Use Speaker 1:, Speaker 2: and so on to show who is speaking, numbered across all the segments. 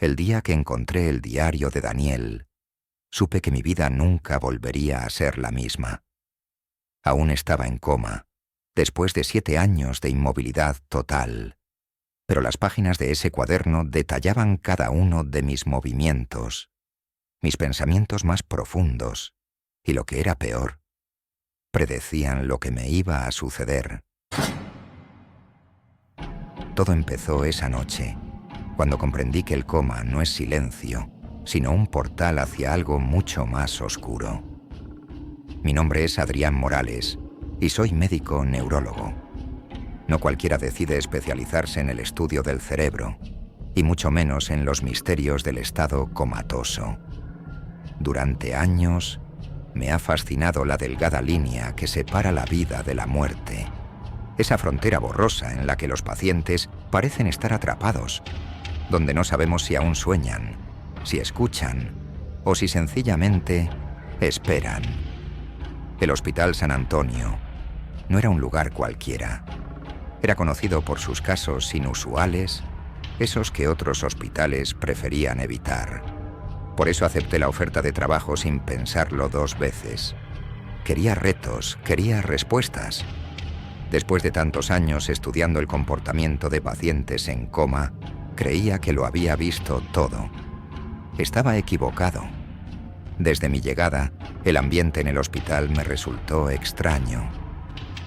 Speaker 1: El día que encontré el diario de Daniel, supe que mi vida nunca volvería a ser la misma. Aún estaba en coma, después de 7 años de inmovilidad total, pero las páginas de ese cuaderno detallaban cada uno de mis movimientos, mis pensamientos más profundos, y lo que era peor, predecían lo que me iba a suceder. Todo empezó esa noche, cuando comprendí que el coma no es silencio, sino un portal hacia algo mucho más oscuro. Mi nombre es Adrián Morales y soy médico neurólogo. No cualquiera decide especializarse en el estudio del cerebro, y mucho menos en los misterios del estado comatoso. Durante años me ha fascinado la delgada línea que separa la vida de la muerte, esa frontera borrosa en la que los pacientes parecen estar atrapados, donde no sabemos si aún sueñan, si escuchan o si sencillamente esperan. El Hospital San Antonio no era un lugar cualquiera. Era conocido por sus casos inusuales, esos que otros hospitales preferían evitar. Por eso acepté la oferta de trabajo sin pensarlo 2 veces. Quería retos, quería respuestas. Después de tantos años estudiando el comportamiento de pacientes en coma, creía que lo había visto todo. Estaba equivocado. Desde mi llegada, el ambiente en el hospital me resultó extraño.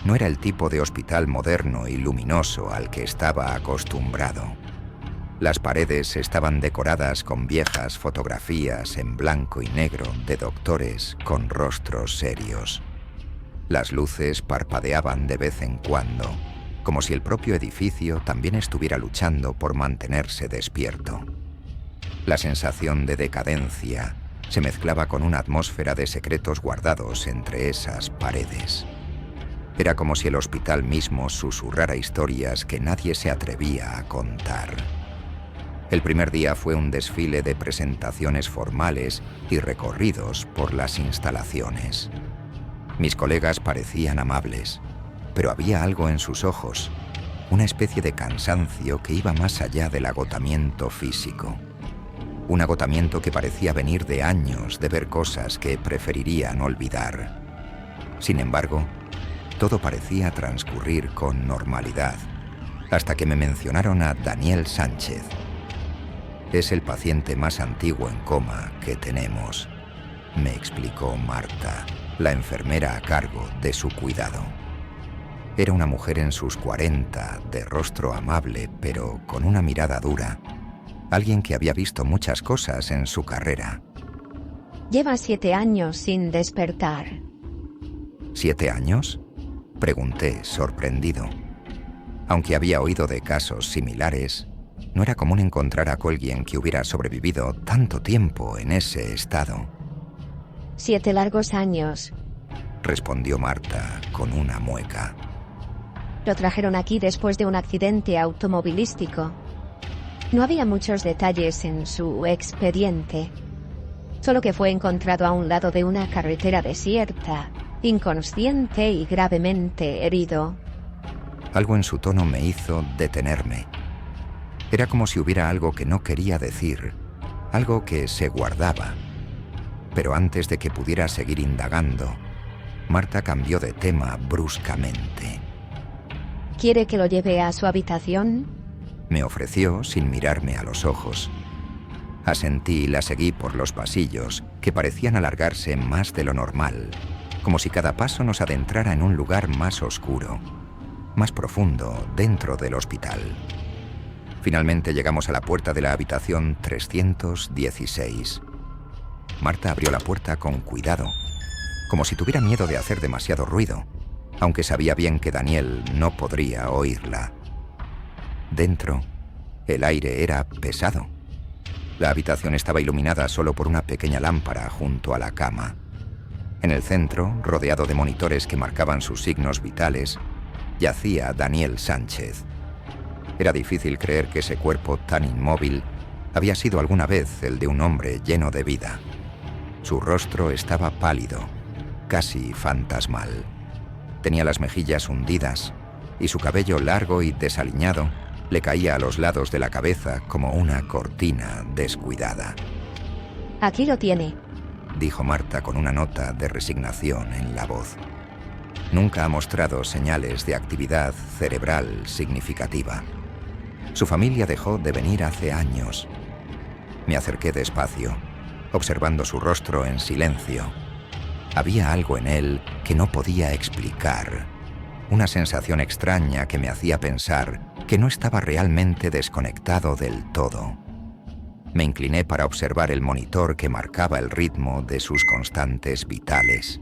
Speaker 1: No era el tipo de hospital moderno y luminoso al que estaba acostumbrado. Las paredes estaban decoradas con viejas fotografías en blanco y negro de doctores con rostros serios. Las luces parpadeaban de vez en cuando, como si el propio edificio también estuviera luchando por mantenerse despierto. La sensación de decadencia se mezclaba con una atmósfera de secretos guardados entre esas paredes. Era como si el hospital mismo susurrara historias que nadie se atrevía a contar. El primer día fue un desfile de presentaciones formales y recorridos por las instalaciones. Mis colegas parecían amables, pero había algo en sus ojos, una especie de cansancio que iba más allá del agotamiento físico. Un agotamiento que parecía venir de años de ver cosas que preferirían olvidar. Sin embargo, todo parecía transcurrir con normalidad, hasta que me mencionaron a Daniel Sánchez. Es el paciente más antiguo en coma que tenemos, me explicó Marta, la enfermera a cargo de su cuidado. Era una mujer en sus 40, de rostro amable, pero con una mirada dura. Alguien que había visto muchas cosas en su carrera.
Speaker 2: Lleva 7 años sin despertar.
Speaker 1: ¿7 años? Pregunté, sorprendido. Aunque había oído de casos similares, no era común encontrar a alguien que hubiera sobrevivido tanto tiempo en ese estado.
Speaker 2: 7 largos años,
Speaker 1: respondió Marta con una mueca.
Speaker 2: Lo trajeron aquí después de un accidente automovilístico. No había muchos detalles en su expediente, solo que fue encontrado a un lado de una carretera desierta, inconsciente y gravemente herido.
Speaker 1: Algo en su tono me hizo detenerme. Era como si hubiera algo que no quería decir, algo que se guardaba. Pero antes de que pudiera seguir indagando, Marta cambió de tema bruscamente.
Speaker 2: ¿Quiere que lo lleve a su habitación?
Speaker 1: Me ofreció sin mirarme a los ojos. Asentí y la seguí por los pasillos, que parecían alargarse más de lo normal, como si cada paso nos adentrara en un lugar más oscuro, más profundo dentro del hospital. Finalmente llegamos a la puerta de la habitación 316. Marta abrió la puerta con cuidado, como si tuviera miedo de hacer demasiado ruido, aunque sabía bien que Daniel no podría oírla. Dentro, el aire era pesado. La habitación estaba iluminada solo por una pequeña lámpara junto a la cama. En el centro, rodeado de monitores que marcaban sus signos vitales, yacía Daniel Sánchez. Era difícil creer que ese cuerpo tan inmóvil había sido alguna vez el de un hombre lleno de vida. Su rostro estaba pálido, casi fantasmal. Tenía las mejillas hundidas y su cabello largo y desaliñado Le caía a los lados de la cabeza como una cortina descuidada.
Speaker 2: Aquí lo tiene.
Speaker 1: Dijo Marta con una nota de resignación en la voz. Nunca ha mostrado señales de actividad cerebral significativa. Su familia dejó de venir hace años. Me acerqué despacio, observando su rostro en silencio. Había algo en él que no podía explicar. Una sensación extraña que me hacía pensar que no estaba realmente desconectado del todo. Me incliné para observar el monitor que marcaba el ritmo de sus constantes vitales.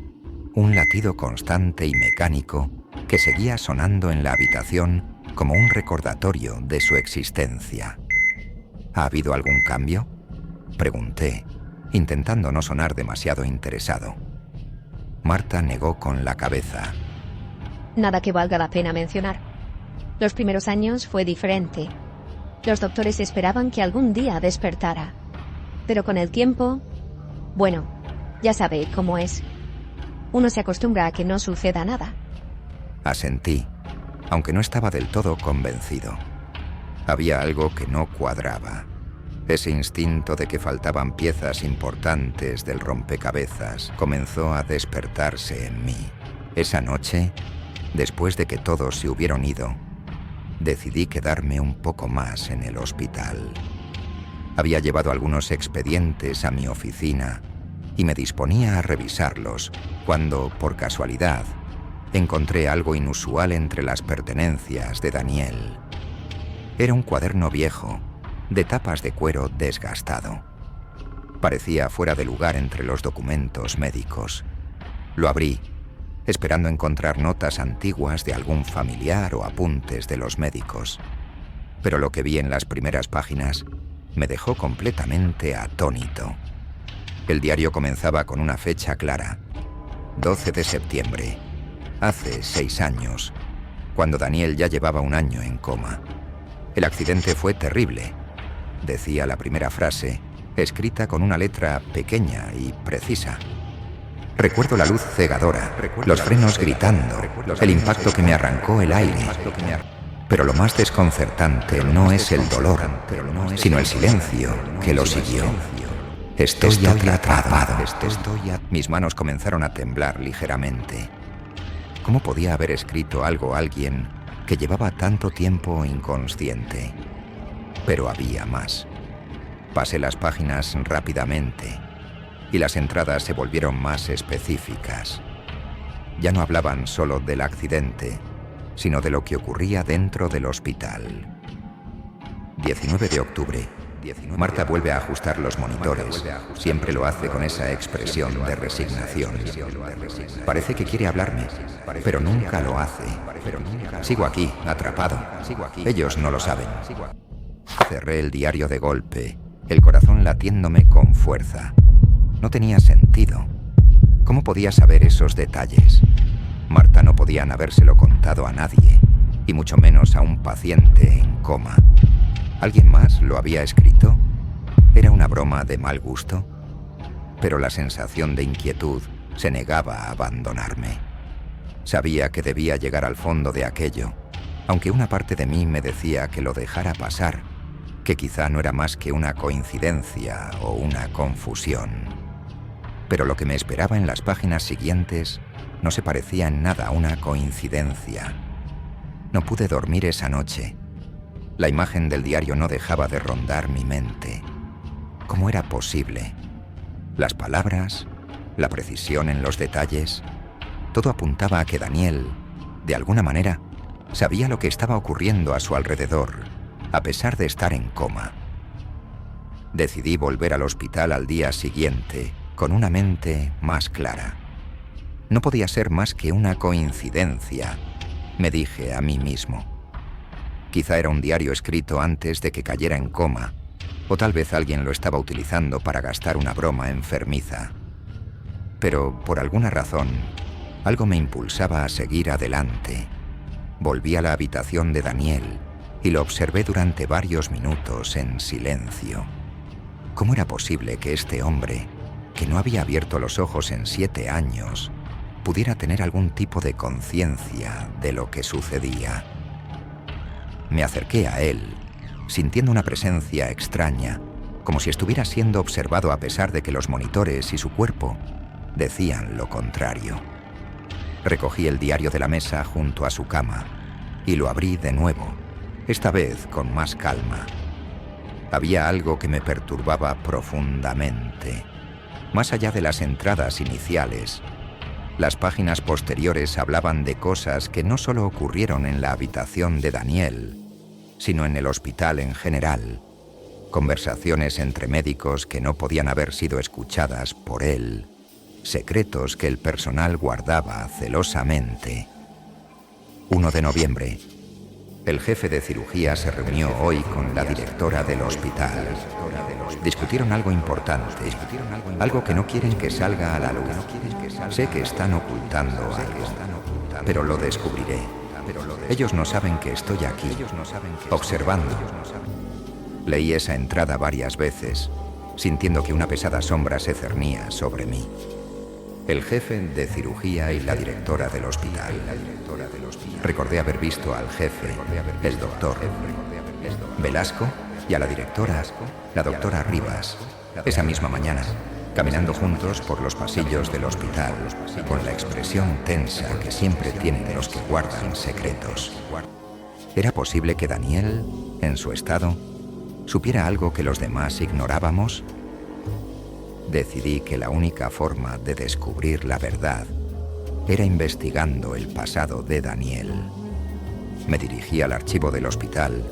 Speaker 1: Un latido constante y mecánico que seguía sonando en la habitación como un recordatorio de su existencia. ¿Ha habido algún cambio?, pregunté, intentando no sonar demasiado interesado. Marta negó con la cabeza.
Speaker 2: Nada que valga la pena mencionar. Los primeros años fue diferente. Los doctores esperaban que algún día despertara. Pero con el tiempo, bueno, ya sabe cómo es. Uno se acostumbra a que no suceda nada.
Speaker 1: Asentí, aunque no estaba del todo convencido. Había algo que no cuadraba. Ese instinto de que faltaban piezas importantes del rompecabezas comenzó a despertarse en mí. Esa noche, después de que todos se hubieron ido, decidí quedarme un poco más en el hospital. Había llevado algunos expedientes a mi oficina y me disponía a revisarlos cuando, por casualidad, encontré algo inusual entre las pertenencias de Daniel. Era un cuaderno viejo, de tapas de cuero desgastado. Parecía fuera de lugar entre los documentos médicos. Lo abrí, esperando encontrar notas antiguas de algún familiar o apuntes de los médicos. Pero lo que vi en las primeras páginas me dejó completamente atónito. El diario comenzaba con una fecha clara: 12 de septiembre, hace 6 años, cuando Daniel ya llevaba un año en coma. El accidente fue terrible, decía la primera frase, escrita con una letra pequeña y precisa. Recuerdo la luz cegadora, los frenos gritando, el impacto que me arrancó el aire. Pero lo más desconcertante no es el dolor, sino el silencio que lo siguió. Estoy atrapado. Mis manos comenzaron a temblar ligeramente. ¿Cómo podía haber escrito algo alguien que llevaba tanto tiempo inconsciente? Pero había más. Pasé las páginas rápidamente y las entradas se volvieron más específicas. Ya no hablaban solo del accidente, sino de lo que ocurría dentro del hospital. 19 de octubre. Marta vuelve a ajustar los monitores. Siempre lo hace con esa expresión de resignación. Parece que quiere hablarme, pero nunca lo hace. Sigo aquí, atrapado. Ellos no lo saben. Cerré el diario de golpe, el corazón latiéndome con fuerza. No tenía sentido. ¿Cómo podía saber esos detalles? Marta no podían habérselo contado a nadie, y mucho menos a un paciente en coma. ¿Alguien más lo había escrito? ¿Era una broma de mal gusto? Pero la sensación de inquietud se negaba a abandonarme. Sabía que debía llegar al fondo de aquello, aunque una parte de mí me decía que lo dejara pasar, que quizá no era más que una coincidencia o una confusión. Pero lo que me esperaba en las páginas siguientes no se parecía en nada a una coincidencia. No pude dormir esa noche. La imagen del diario no dejaba de rondar mi mente. ¿Cómo era posible? Las palabras, la precisión en los detalles, todo apuntaba a que Daniel, de alguna manera, sabía lo que estaba ocurriendo a su alrededor, a pesar de estar en coma. Decidí volver al hospital al día siguiente, con una mente más clara. No podía ser más que una coincidencia, me dije a mí mismo. Quizá era un diario escrito antes de que cayera en coma, o tal vez alguien lo estaba utilizando para gastar una broma enfermiza. Pero, por alguna razón, algo me impulsaba a seguir adelante. Volví a la habitación de Daniel y lo observé durante varios minutos en silencio. ¿Cómo era posible que este hombre, que no había abierto los ojos en 7 años, pudiera tener algún tipo de conciencia de lo que sucedía? Me acerqué a él, sintiendo una presencia extraña, como si estuviera siendo observado a pesar de que los monitores y su cuerpo decían lo contrario. Recogí el diario de la mesa junto a su cama y lo abrí de nuevo, esta vez con más calma. Había algo que me perturbaba profundamente. Más allá de las entradas iniciales, las páginas posteriores hablaban de cosas que no solo ocurrieron en la habitación de Daniel, sino en el hospital en general. Conversaciones entre médicos que no podían haber sido escuchadas por él, secretos que el personal guardaba celosamente. 1 de noviembre. El jefe de cirugía se reunió hoy con la directora del hospital. Discutieron algo importante, algo que no quieren que salga a la luz. Sé que están ocultando algo, pero lo descubriré. Ellos no saben que estoy aquí, observando. Leí esa entrada varias veces, sintiendo que una pesada sombra se cernía sobre mí. El jefe de cirugía y la directora del hospital. Recordé haber visto al jefe, el doctor Velasco, y a la directora, la doctora Rivas, esa misma mañana, caminando juntos por los pasillos del hospital, con la expresión tensa que siempre tienen los que guardan secretos. ¿Era posible que Daniel, en su estado, supiera algo que los demás ignorábamos? Decidí que la única forma de descubrir la verdad era investigando el pasado de Daniel. Me dirigí al archivo del hospital,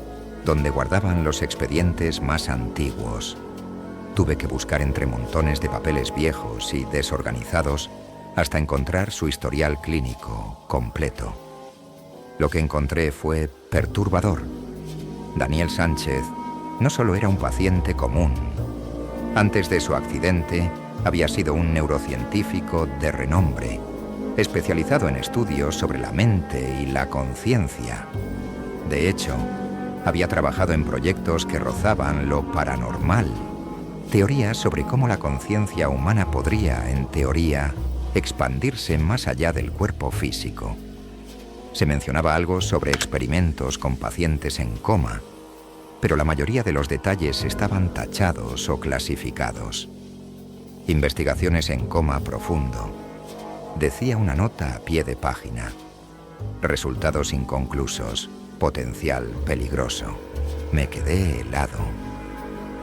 Speaker 1: donde guardaban los expedientes más antiguos. Tuve que buscar entre montones de papeles viejos y desorganizados hasta encontrar su historial clínico completo. Lo que encontré fue perturbador. Daniel Sánchez no solo era un paciente común. Antes de su accidente, había sido un neurocientífico de renombre, especializado en estudios sobre la mente y la conciencia. De hecho, había trabajado en proyectos que rozaban lo paranormal, teorías sobre cómo la conciencia humana podría, en teoría, expandirse más allá del cuerpo físico. Se mencionaba algo sobre experimentos con pacientes en coma, pero la mayoría de los detalles estaban tachados o clasificados. Investigaciones en coma profundo, decía una nota a pie de página. Resultados inconclusos, potencial peligroso. Me quedé helado.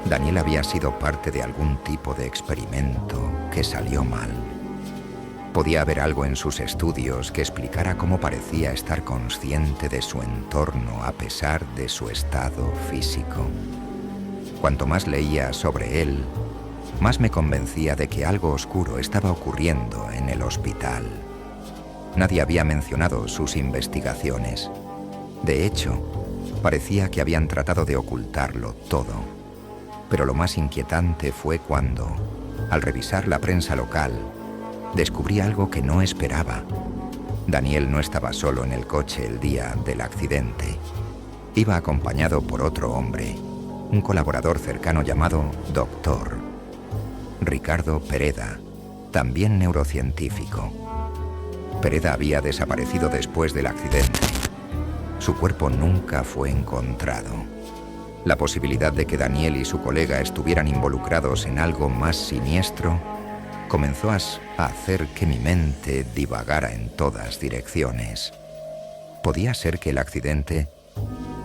Speaker 1: Daniel había sido parte de algún tipo de experimento que salió mal. Podía haber algo en sus estudios que explicara cómo parecía estar consciente de su entorno a pesar de su estado físico. Cuanto más leía sobre él, más me convencía de que algo oscuro estaba ocurriendo en el hospital. Nadie había mencionado sus investigaciones. De hecho, parecía que habían tratado de ocultarlo todo. Pero lo más inquietante fue cuando, al revisar la prensa local, descubrí algo que no esperaba. Daniel no estaba solo en el coche el día del accidente. Iba acompañado por otro hombre, un colaborador cercano llamado Doctor Ricardo Pereda, también neurocientífico. Pereda había desaparecido después del accidente. Su cuerpo nunca fue encontrado. La posibilidad de que Daniel y su colega estuvieran involucrados en algo más siniestro comenzó a hacer que mi mente divagara en todas direcciones. ¿Podía ser que el accidente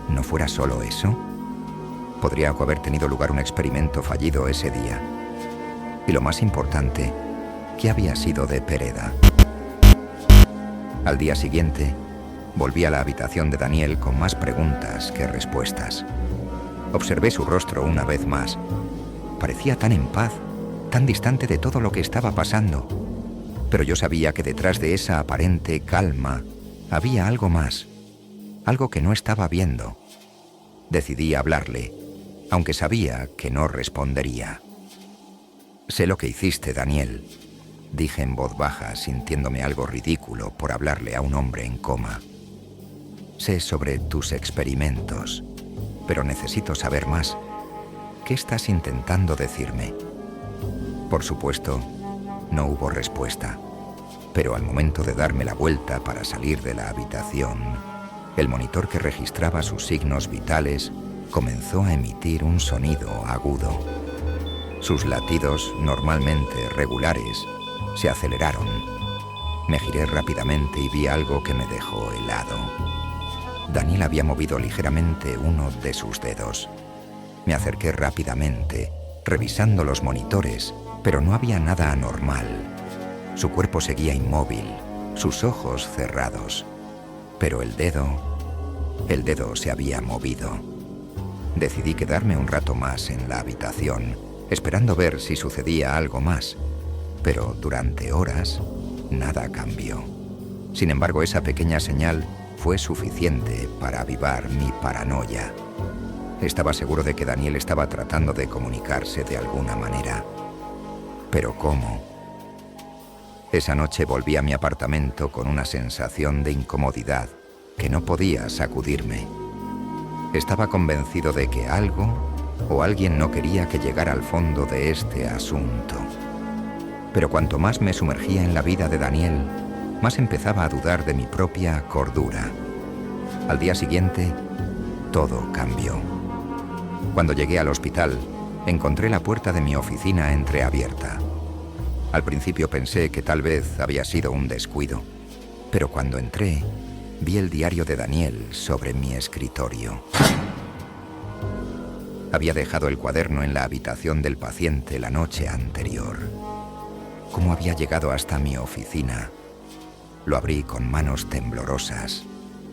Speaker 1: no fuera solo eso? Podría haber tenido lugar un experimento fallido ese día. Y lo más importante, ¿qué había sido de Pereda? Al día siguiente, volví a la habitación de Daniel con más preguntas que respuestas. Observé su rostro una vez más. Parecía tan en paz, tan distante de todo lo que estaba pasando. Pero yo sabía que detrás de esa aparente calma había algo más, algo que no estaba viendo. Decidí hablarle, aunque sabía que no respondería. «Sé lo que hiciste, Daniel», dije en voz baja, sintiéndome algo ridículo por hablarle a un hombre en coma. «Sé sobre tus experimentos, pero necesito saber más. ¿Qué estás intentando decirme?» Por supuesto, no hubo respuesta, pero al momento de darme la vuelta para salir de la habitación, El monitor que registraba sus signos vitales comenzó a emitir un sonido agudo. Sus latidos, normalmente regulares, se aceleraron. Me giré rápidamente y vi algo que me dejó helado. Daniel había movido ligeramente uno de sus dedos. Me acerqué rápidamente, revisando los monitores, pero no había nada anormal. Su cuerpo seguía inmóvil, sus ojos cerrados. Pero el dedo se había movido. Decidí quedarme un rato más en la habitación, esperando ver si sucedía algo más. Pero durante horas, nada cambió. Sin embargo, esa pequeña señal fue suficiente para avivar mi paranoia. Estaba seguro de que Daniel estaba tratando de comunicarse de alguna manera. ¿Pero cómo? Esa noche volví a mi apartamento con una sensación de incomodidad que no podía sacudirme. Estaba convencido de que algo o alguien no quería que llegara al fondo de este asunto. Pero cuanto más me sumergía en la vida de Daniel, más empezaba a dudar de mi propia cordura. Al día siguiente, todo cambió. Cuando llegué al hospital, encontré la puerta de mi oficina entreabierta. Al principio pensé que tal vez había sido un descuido, pero cuando entré, vi el diario de Daniel sobre mi escritorio. Había dejado el cuaderno en la habitación del paciente la noche anterior. ¿Cómo había llegado hasta mi oficina? Lo abrí con manos temblorosas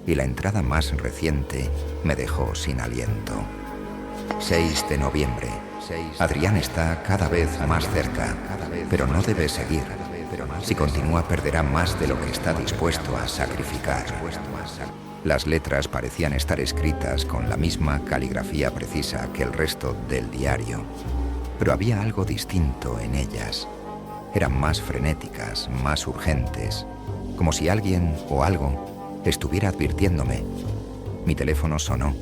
Speaker 1: y la entrada más reciente me dejó sin aliento. 6 de noviembre. Adrián está cada vez más cerca, pero no debe seguir. Si continúa, perderá más de lo que está dispuesto a sacrificar. Las letras parecían estar escritas con la misma caligrafía precisa que el resto del diario, pero había algo distinto en ellas. Eran más frenéticas, más urgentes, como si alguien o algo estuviera advirtiéndome. Mi teléfono sonó,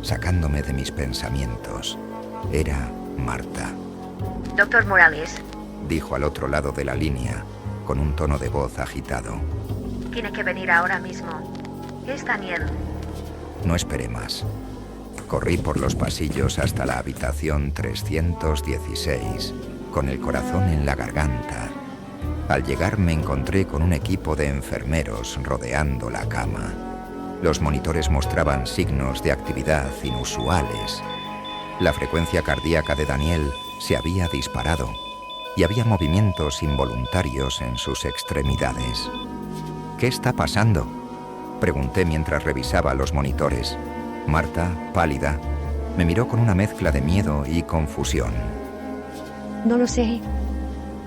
Speaker 1: sacándome de mis pensamientos. Era Marta.
Speaker 2: Doctor Morales,
Speaker 1: Dijo al otro lado de la línea, con un tono de voz agitado.
Speaker 2: tiene que venir ahora mismo. Es Daniel.
Speaker 1: No esperé más. Corrí por los pasillos hasta la habitación 316, con el corazón en la garganta. Al llegar me encontré con un equipo de enfermeros rodeando la cama. Los monitores mostraban signos de actividad inusuales. La frecuencia cardíaca de Daniel se había disparado y había movimientos involuntarios en sus extremidades. ¿Qué está pasando?, pregunté mientras revisaba los monitores. Marta, pálida, me miró con una mezcla de miedo y confusión.
Speaker 2: No lo sé.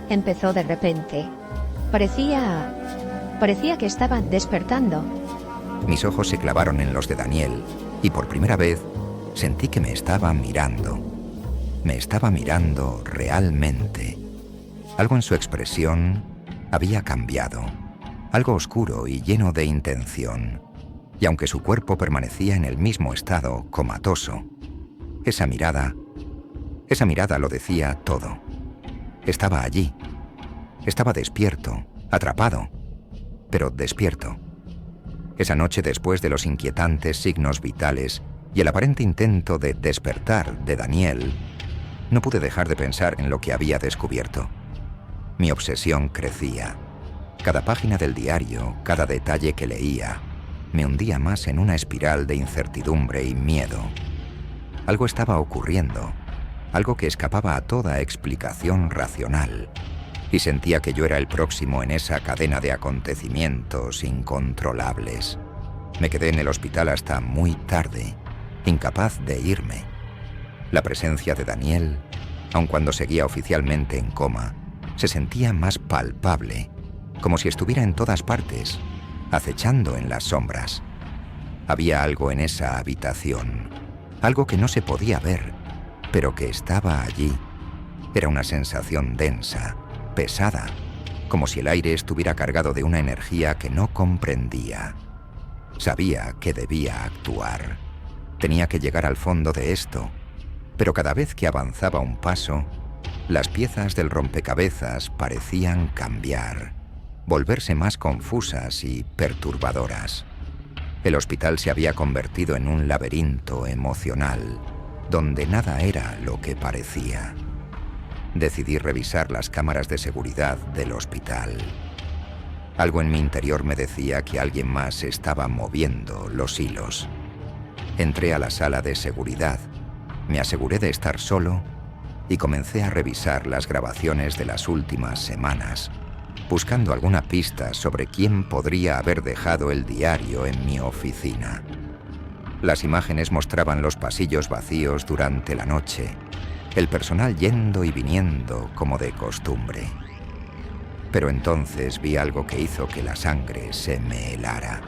Speaker 2: Empezó de repente. Parecía que estaba despertando.
Speaker 1: Mis ojos se clavaron en los de Daniel y por primera vez sentí que me estaba mirando. Me estaba mirando realmente. Algo en su expresión había cambiado. Algo oscuro y lleno de intención. Y aunque su cuerpo permanecía en el mismo estado comatoso, esa mirada lo decía todo. Estaba allí. Estaba despierto, atrapado, pero despierto. Esa noche, después de los inquietantes signos vitales y el aparente intento de despertar de Daniel, no pude dejar de pensar en lo que había descubierto. Mi obsesión crecía. Cada página del diario, cada detalle que leía, me hundía más en una espiral de incertidumbre y miedo. Algo estaba ocurriendo, algo que escapaba a toda explicación racional, y sentía que yo era el próximo en esa cadena de acontecimientos incontrolables. Me quedé en el hospital hasta muy tarde, incapaz de irme. La presencia de Daniel, aun cuando seguía oficialmente en coma, se sentía más palpable, como si estuviera en todas partes, acechando en las sombras. Había algo en esa habitación, algo que no se podía ver, pero que estaba allí. Era una sensación densa, pesada, como si el aire estuviera cargado de una energía que no comprendía. Sabía que debía actuar. Tenía que llegar al fondo de esto, pero cada vez que avanzaba un paso, las piezas del rompecabezas parecían cambiar. volverse más confusas y perturbadoras. El hospital se había convertido en un laberinto emocional, donde nada era lo que parecía. Decidí revisar las cámaras de seguridad del hospital. Algo en mi interior me decía que alguien más estaba moviendo los hilos. Entré a la sala de seguridad, me aseguré de estar solo y comencé a revisar las grabaciones de las últimas semanas, buscando alguna pista sobre quién podría haber dejado el diario en mi oficina. Las imágenes mostraban los pasillos vacíos durante la noche, el personal yendo y viniendo como de costumbre. Pero entonces vi algo que hizo que la sangre se me helara.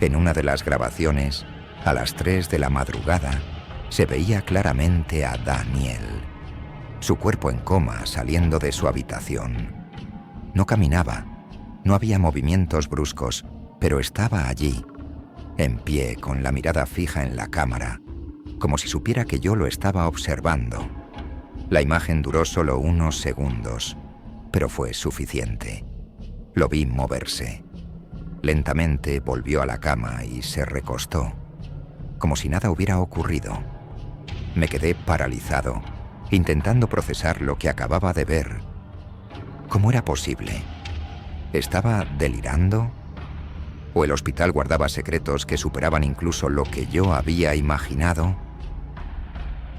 Speaker 1: En una de las grabaciones, a las 3 de la madrugada, se veía claramente a Daniel, su cuerpo en coma saliendo de su habitación. No caminaba, no había movimientos bruscos, pero estaba allí, en pie, con la mirada fija en la cámara, como si supiera que yo lo estaba observando. La imagen duró solo unos segundos, pero fue suficiente. Lo vi moverse. Lentamente volvió a la cama y se recostó, como si nada hubiera ocurrido. Me quedé paralizado, intentando procesar lo que acababa de ver. ¿Cómo era posible? ¿Estaba delirando? ¿O el hospital guardaba secretos que superaban incluso lo que yo había imaginado?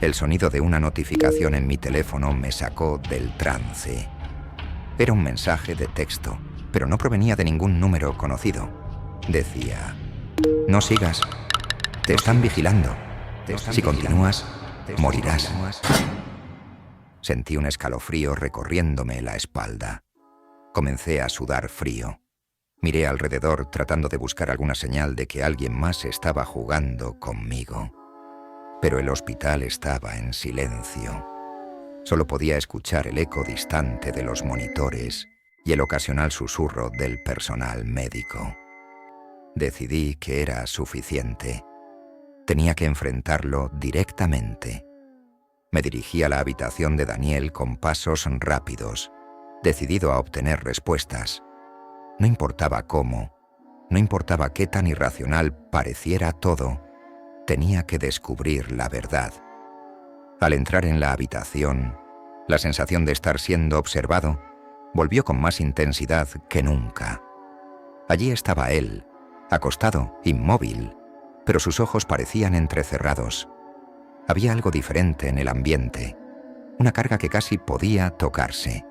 Speaker 1: El sonido de una notificación en mi teléfono me sacó del trance. Era un mensaje de texto, pero no provenía de ningún número conocido. Decía: no sigas, te están vigilando. Si continúas, morirás. Sentí un escalofrío recorriéndome la espalda. Comencé a sudar frío. Miré alrededor tratando de buscar alguna señal de que alguien más estaba jugando conmigo. Pero el hospital estaba en silencio. Solo podía escuchar el eco distante de los monitores y el ocasional susurro del personal médico. Decidí que era suficiente. Tenía que enfrentarlo directamente. Me dirigí a la habitación de Daniel con pasos rápidos, decidido a obtener respuestas. No importaba cómo, no importaba qué tan irracional pareciera todo, tenía que descubrir la verdad. Al entrar en la habitación, la sensación de estar siendo observado volvió con más intensidad que nunca. Allí estaba él, acostado, inmóvil, pero sus ojos parecían entrecerrados. Había algo diferente en el ambiente, una carga que casi podía tocarse.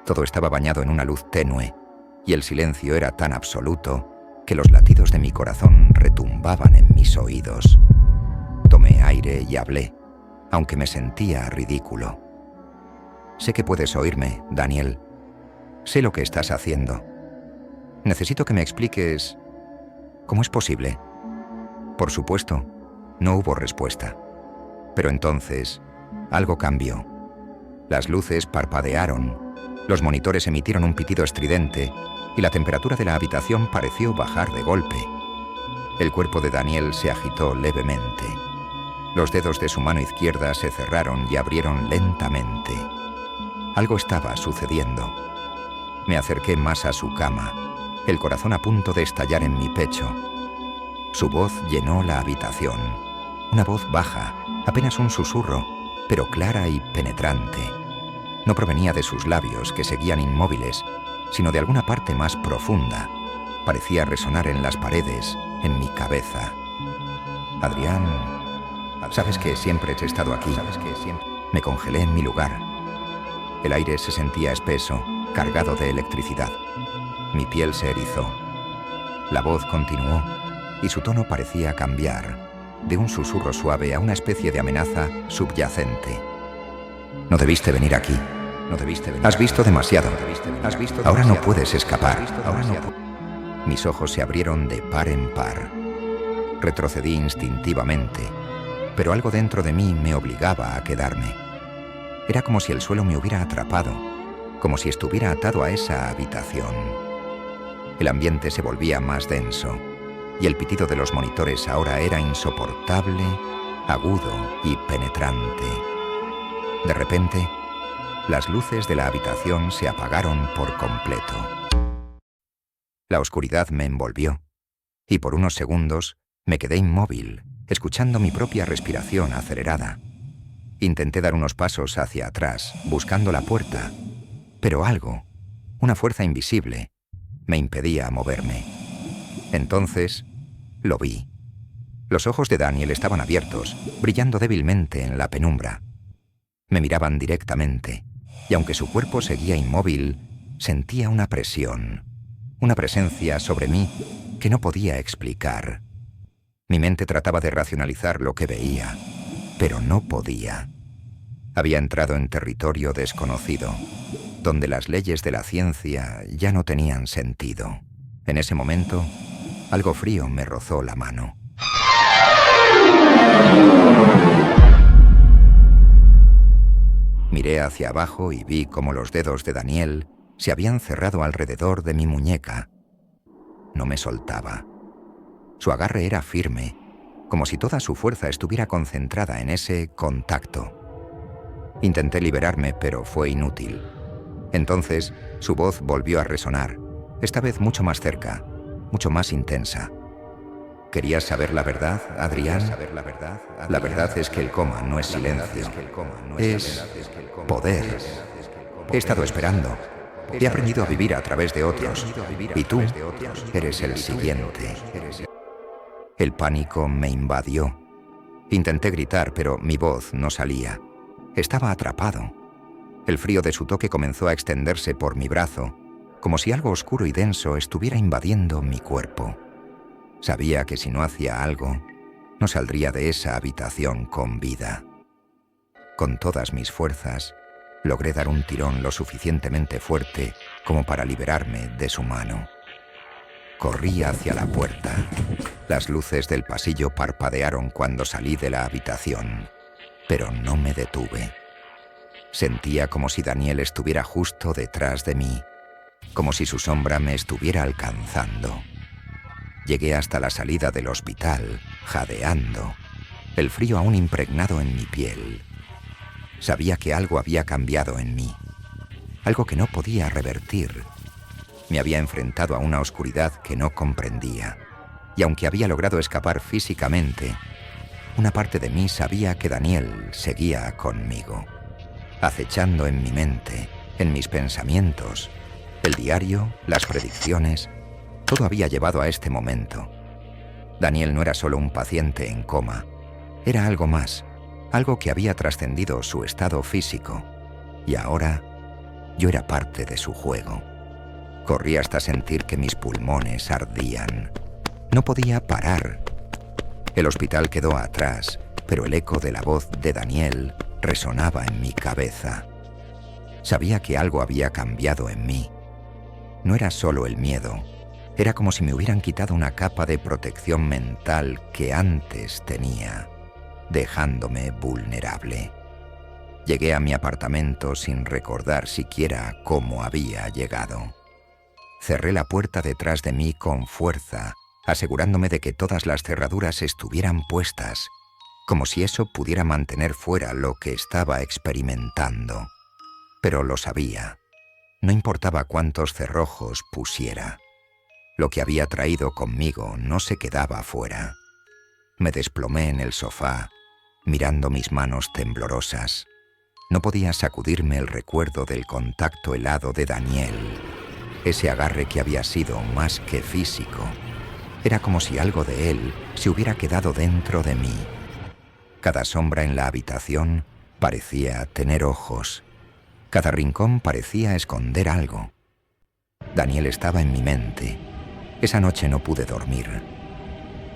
Speaker 1: Todo estaba bañado en una luz tenue, y el silencio era tan absoluto que los latidos de mi corazón retumbaban en mis oídos. Tomé aire y hablé, aunque me sentía ridículo. Sé que puedes oírme, Daniel. Sé lo que estás haciendo. Necesito que me expliques cómo es posible. Por supuesto, no hubo respuesta. Pero entonces, algo cambió. Las luces parpadearon, los monitores emitieron un pitido estridente y la temperatura de la habitación pareció bajar de golpe. El cuerpo de Daniel se agitó levemente. Los dedos de su mano izquierda se cerraron y abrieron lentamente. Algo estaba sucediendo. Me acerqué más a su cama, el corazón a punto de estallar en mi pecho. Su voz llenó la habitación. Una voz baja, apenas un susurro, pero clara y penetrante. No provenía de sus labios, que seguían inmóviles, sino de alguna parte más profunda. Parecía resonar en las paredes, en mi cabeza. Adrián, sabes que siempre he estado aquí. Me congelé en mi lugar. El aire se sentía espeso, cargado de electricidad. Mi piel se erizó. La voz continuó, y su tono parecía cambiar, de un susurro suave a una especie de amenaza subyacente. No debiste venir aquí. Has visto demasiado. Ahora no puedes escapar. Mis ojos se abrieron de par en par. Retrocedí instintivamente, pero algo dentro de mí me obligaba a quedarme. Era como si el suelo me hubiera atrapado, como si estuviera atado a esa habitación. El ambiente se volvía más denso, y el pitido de los monitores ahora era insoportable, agudo y penetrante. De repente, las luces de la habitación se apagaron por completo. La oscuridad me envolvió, y por unos segundos me quedé inmóvil, escuchando mi propia respiración acelerada. Intenté dar unos pasos hacia atrás, buscando la puerta, pero algo, una fuerza invisible, me impedía moverme. Entonces, lo vi. Los ojos de Daniel estaban abiertos, brillando débilmente en la penumbra. Me miraban directamente, y aunque su cuerpo seguía inmóvil, sentía una presión, una presencia sobre mí que no podía explicar. Mi mente trataba de racionalizar lo que veía, pero no podía. Había entrado en territorio desconocido, donde las leyes de la ciencia ya no tenían sentido. En ese momento, algo frío me rozó la mano. Miré hacia abajo y vi cómo los dedos de Daniel se habían cerrado alrededor de mi muñeca. No me soltaba. Su agarre era firme, como si toda su fuerza estuviera concentrada en ese contacto. Intenté liberarme, pero fue inútil. Entonces, su voz volvió a resonar, esta vez mucho más cerca, mucho más intensa. ¿Querías saber la verdad, Adrián? La verdad es que el coma no es silencio, es poder. He estado esperando. He aprendido a vivir a través de otros, y tú eres el siguiente. El pánico me invadió. Intenté gritar, pero mi voz no salía. Estaba atrapado. El frío de su toque comenzó a extenderse por mi brazo, como si algo oscuro y denso estuviera invadiendo mi cuerpo. Sabía que si no hacía algo, no saldría de esa habitación con vida. Con todas mis fuerzas, logré dar un tirón lo suficientemente fuerte como para liberarme de su mano. Corrí hacia la puerta. Las luces del pasillo parpadearon cuando salí de la habitación, pero no me detuve. Sentía como si Daniel estuviera justo detrás de mí, como si su sombra me estuviera alcanzando. Llegué hasta la salida del hospital, jadeando, el frío aún impregnado en mi piel. Sabía que algo había cambiado en mí, algo que no podía revertir. Me había enfrentado a una oscuridad que no comprendía, y aunque había logrado escapar físicamente, una parte de mí sabía que Daniel seguía conmigo, acechando en mi mente, en mis pensamientos. El diario, las predicciones, todo había llevado a este momento. Daniel no era solo un paciente en coma, era algo más, algo que había trascendido su estado físico, y ahora yo era parte de su juego. Corrí hasta sentir que mis pulmones ardían. No podía parar. El hospital quedó atrás, pero el eco de la voz de Daniel resonaba en mi cabeza. Sabía que algo había cambiado en mí. No era solo el miedo, era como si me hubieran quitado una capa de protección mental que antes tenía, dejándome vulnerable. Llegué a mi apartamento sin recordar siquiera cómo había llegado. Cerré la puerta detrás de mí con fuerza, asegurándome de que todas las cerraduras estuvieran puestas, como si eso pudiera mantener fuera lo que estaba experimentando. Pero lo sabía. No importaba cuántos cerrojos pusiera. Lo que había traído conmigo no se quedaba fuera. Me desplomé en el sofá, mirando mis manos temblorosas. No podía sacudirme el recuerdo del contacto helado de Daniel. Ese agarre que había sido más que físico. Era como si algo de él se hubiera quedado dentro de mí. Cada sombra en la habitación parecía tener ojos. Cada rincón parecía esconder algo. Daniel estaba en mi mente. Esa noche no pude dormir.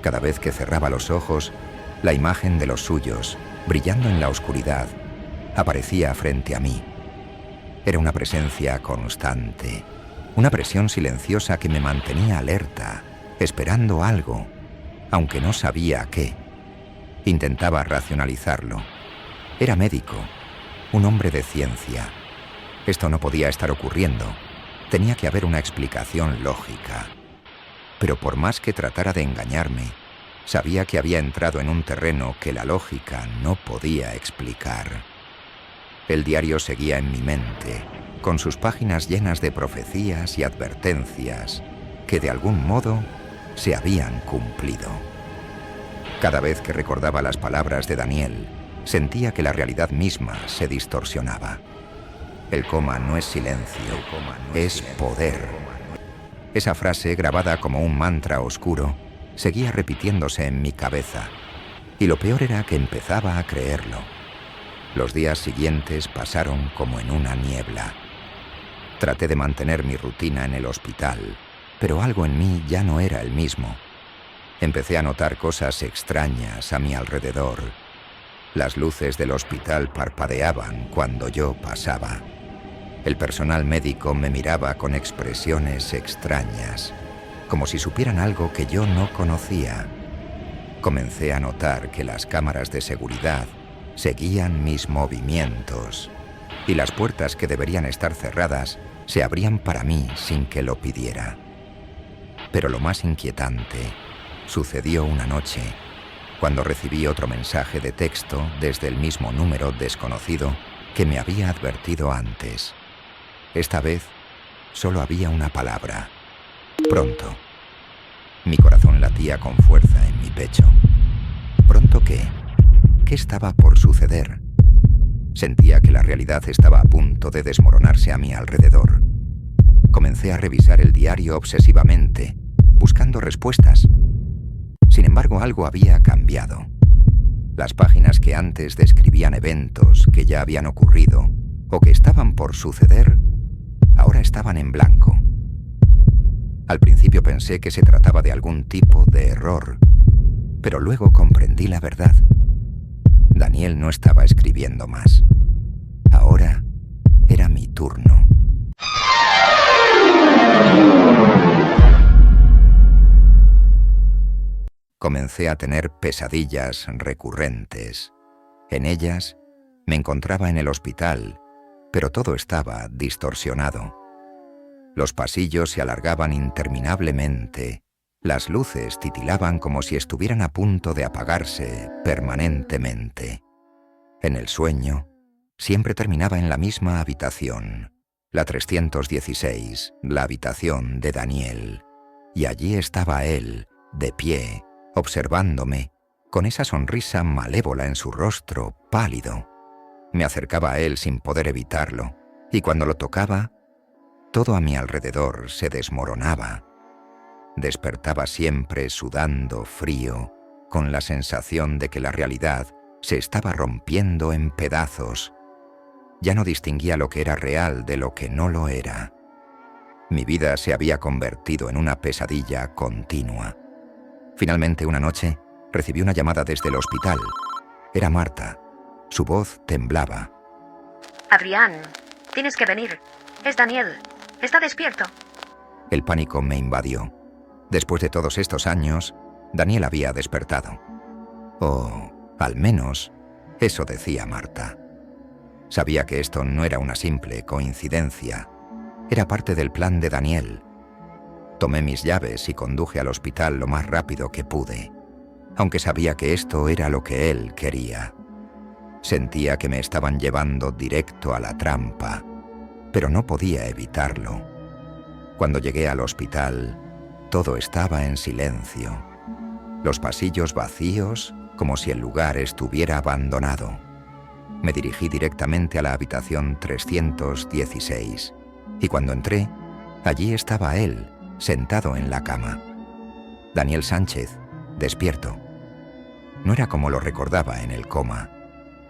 Speaker 1: Cada vez que cerraba los ojos, la imagen de los suyos, brillando en la oscuridad, aparecía frente a mí. Era una presencia constante, una presión silenciosa que me mantenía alerta, esperando algo, aunque no sabía qué. Intentaba racionalizarlo. Era médico, un hombre de ciencia. Esto no podía estar ocurriendo. Tenía que haber una explicación lógica. Pero por más que tratara de engañarme, sabía que había entrado en un terreno que la lógica no podía explicar. El diario seguía en mi mente, con sus páginas llenas de profecías y advertencias que de algún modo se habían cumplido. Cada vez que recordaba las palabras de Daniel, sentía que la realidad misma se distorsionaba. El coma no es silencio, es poder. Esa frase, grabada como un mantra oscuro, seguía repitiéndose en mi cabeza, y lo peor era que empezaba a creerlo. Los días siguientes pasaron como en una niebla. Traté de mantener mi rutina en el hospital, pero algo en mí ya no era el mismo. Empecé a notar cosas extrañas a mi alrededor. Las luces del hospital parpadeaban cuando yo pasaba. El personal médico me miraba con expresiones extrañas, como si supieran algo que yo no conocía. Comencé a notar que las cámaras de seguridad seguían mis movimientos y las puertas que deberían estar cerradas se abrían para mí sin que lo pidiera. Pero lo más inquietante sucedió una noche, cuando recibí otro mensaje de texto desde el mismo número desconocido que me había advertido antes. Esta vez solo había una palabra: pronto. Mi corazón latía con fuerza en mi pecho. ¿Pronto qué? ¿Qué estaba por suceder? Sentía que la realidad estaba a punto de desmoronarse a mi alrededor. Comencé a revisar el diario obsesivamente, buscando respuestas. Sin embargo, algo había cambiado. Las páginas que antes describían eventos que ya habían ocurrido o que estaban por suceder, ahora estaban en blanco. Al principio pensé que se trataba de algún tipo de error, pero luego comprendí la verdad. Daniel no estaba escribiendo más. Ahora era mi turno. Comencé a tener pesadillas recurrentes. En ellas me encontraba en el hospital, pero todo estaba distorsionado. Los pasillos se alargaban interminablemente, las luces titilaban como si estuvieran a punto de apagarse permanentemente. En el sueño, siempre terminaba en la misma habitación, la 316, la habitación de Daniel, y allí estaba él, de pie, observándome, con esa sonrisa malévola en su rostro pálido. Me acercaba a él sin poder evitarlo, y cuando lo tocaba, todo a mi alrededor se desmoronaba. Despertaba siempre sudando frío, con la sensación de que la realidad se estaba rompiendo en pedazos. Ya no distinguía lo que era real de lo que no lo era. Mi vida se había convertido en una pesadilla continua. Finalmente, una noche, recibí una llamada desde el hospital. Era Marta. Su voz temblaba.
Speaker 2: Adrián, tienes que venir. Es Daniel. Está despierto.
Speaker 1: El pánico me invadió. Después de todos estos años, Daniel había despertado. O, al menos, eso decía Marta. Sabía que esto no era una simple coincidencia. Era parte del plan de Daniel. Tomé mis llaves y conduje al hospital lo más rápido que pude, aunque sabía que esto era lo que él quería. Sentía que me estaban llevando directo a la trampa, pero no podía evitarlo. Cuando llegué al hospital, todo estaba en silencio. Los pasillos vacíos, como si el lugar estuviera abandonado. Me dirigí directamente a la habitación 316, y cuando entré, allí estaba él, sentado en la cama. Daniel Sánchez, despierto. No era como lo recordaba en el coma.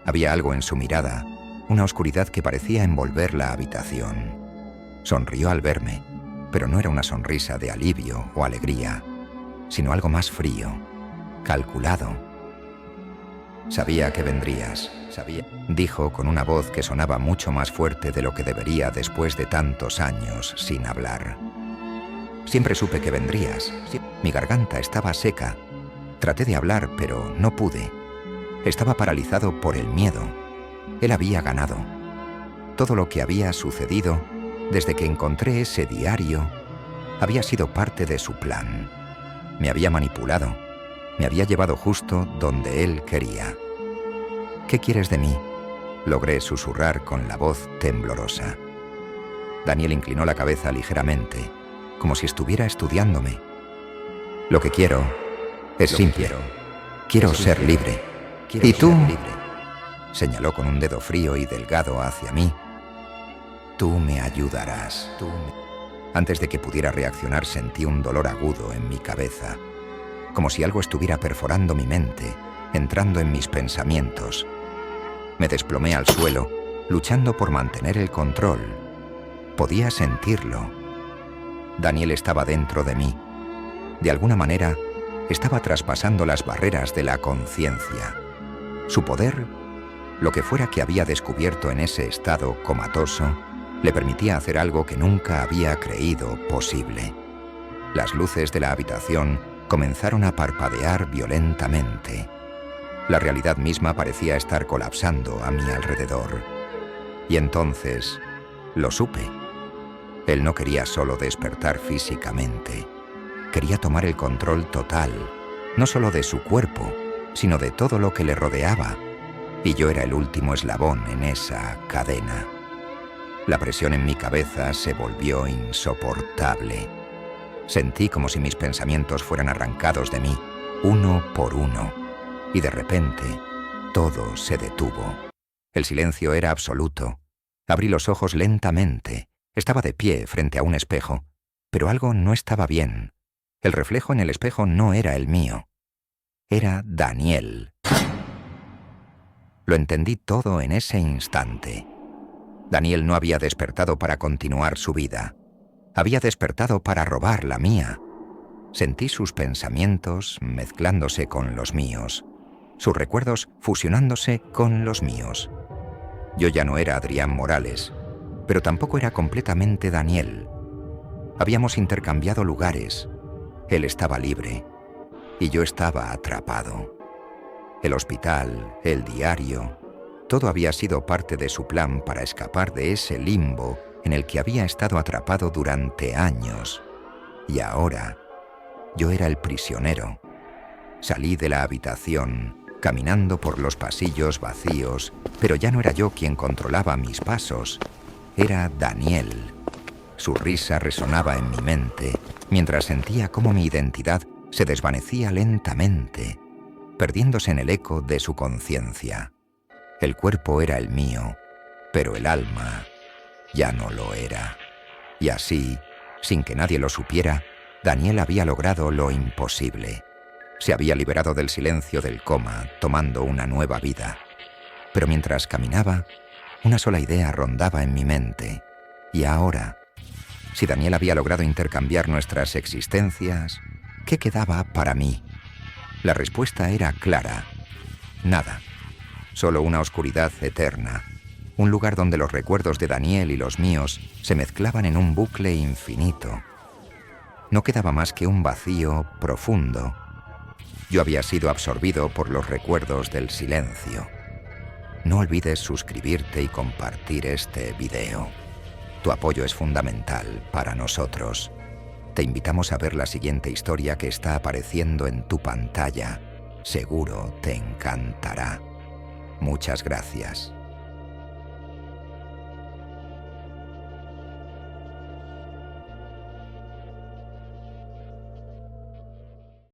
Speaker 1: Había algo en su mirada, una oscuridad que parecía envolver la habitación. Sonrió al verme, pero no era una sonrisa de alivio o alegría, sino algo más frío, calculado. Sabía que vendrías, dijo con una voz que sonaba mucho más fuerte de lo que debería después de tantos años sin hablar. Siempre supe que vendrías. Mi garganta estaba seca. Traté de hablar, pero no pude. Estaba paralizado por el miedo. Él había ganado. Todo lo que había sucedido desde que encontré ese diario había sido parte de su plan. Me había manipulado. Me había llevado justo donde él quería. ¿Qué quieres de mí?, logré susurrar con la voz temblorosa. Daniel inclinó la cabeza ligeramente, como si estuviera estudiándome. Lo que quiero es simple. Quiero ser libre. ¿Y tú? Señaló con un dedo frío y delgado hacia mí. Tú me ayudarás. Antes de que pudiera reaccionar, sentí un dolor agudo en mi cabeza, como si algo estuviera perforando mi mente, entrando en mis pensamientos. Me desplomé al suelo, luchando por mantener el control. Podía sentirlo. Daniel estaba dentro de mí. De alguna manera, estaba traspasando las barreras de la conciencia. Su poder, lo que fuera que había descubierto en ese estado comatoso, le permitía hacer algo que nunca había creído posible. Las luces de la habitación comenzaron a parpadear violentamente. La realidad misma parecía estar colapsando a mi alrededor. Y entonces, lo supe. Él no quería solo despertar físicamente. Quería tomar el control total, no solo de su cuerpo, sino de todo lo que le rodeaba. Y yo era el último eslabón en esa cadena. La presión en mi cabeza se volvió insoportable. Sentí como si mis pensamientos fueran arrancados de mí, uno por uno. Y de repente, todo se detuvo. El silencio era absoluto. Abrí los ojos lentamente. Estaba de pie frente a un espejo, pero algo no estaba bien. El reflejo en el espejo no era el mío. Era Daniel. Lo entendí todo en ese instante. Daniel no había despertado para continuar su vida. Había despertado para robar la mía. Sentí sus pensamientos mezclándose con los míos, sus recuerdos fusionándose con los míos. Yo ya no era Adrián Morales, pero tampoco era completamente Daniel. Habíamos intercambiado lugares. Él estaba libre y yo estaba atrapado. El hospital, el diario, todo había sido parte de su plan para escapar de ese limbo en el que había estado atrapado durante años. Y ahora, yo era el prisionero. Salí de la habitación, caminando por los pasillos vacíos, pero ya no era yo quien controlaba mis pasos. Era Daniel. Su risa resonaba en mi mente, mientras sentía cómo mi identidad se desvanecía lentamente, perdiéndose en el eco de su conciencia. El cuerpo era el mío, pero el alma ya no lo era. Y así, sin que nadie lo supiera, Daniel había logrado lo imposible. Se había liberado del silencio del coma, tomando una nueva vida. Pero mientras caminaba, una sola idea rondaba en mi mente. Y ahora, si Daniel había logrado intercambiar nuestras existencias, ¿qué quedaba para mí? La respuesta era clara. Nada. Solo una oscuridad eterna. Un lugar donde los recuerdos de Daniel y los míos se mezclaban en un bucle infinito. No quedaba más que un vacío profundo. Yo había sido absorbido por los recuerdos del silencio. No olvides suscribirte y compartir este video. Tu apoyo es fundamental para nosotros. Te invitamos a ver la siguiente historia que está apareciendo en tu pantalla. Seguro te encantará. Muchas gracias.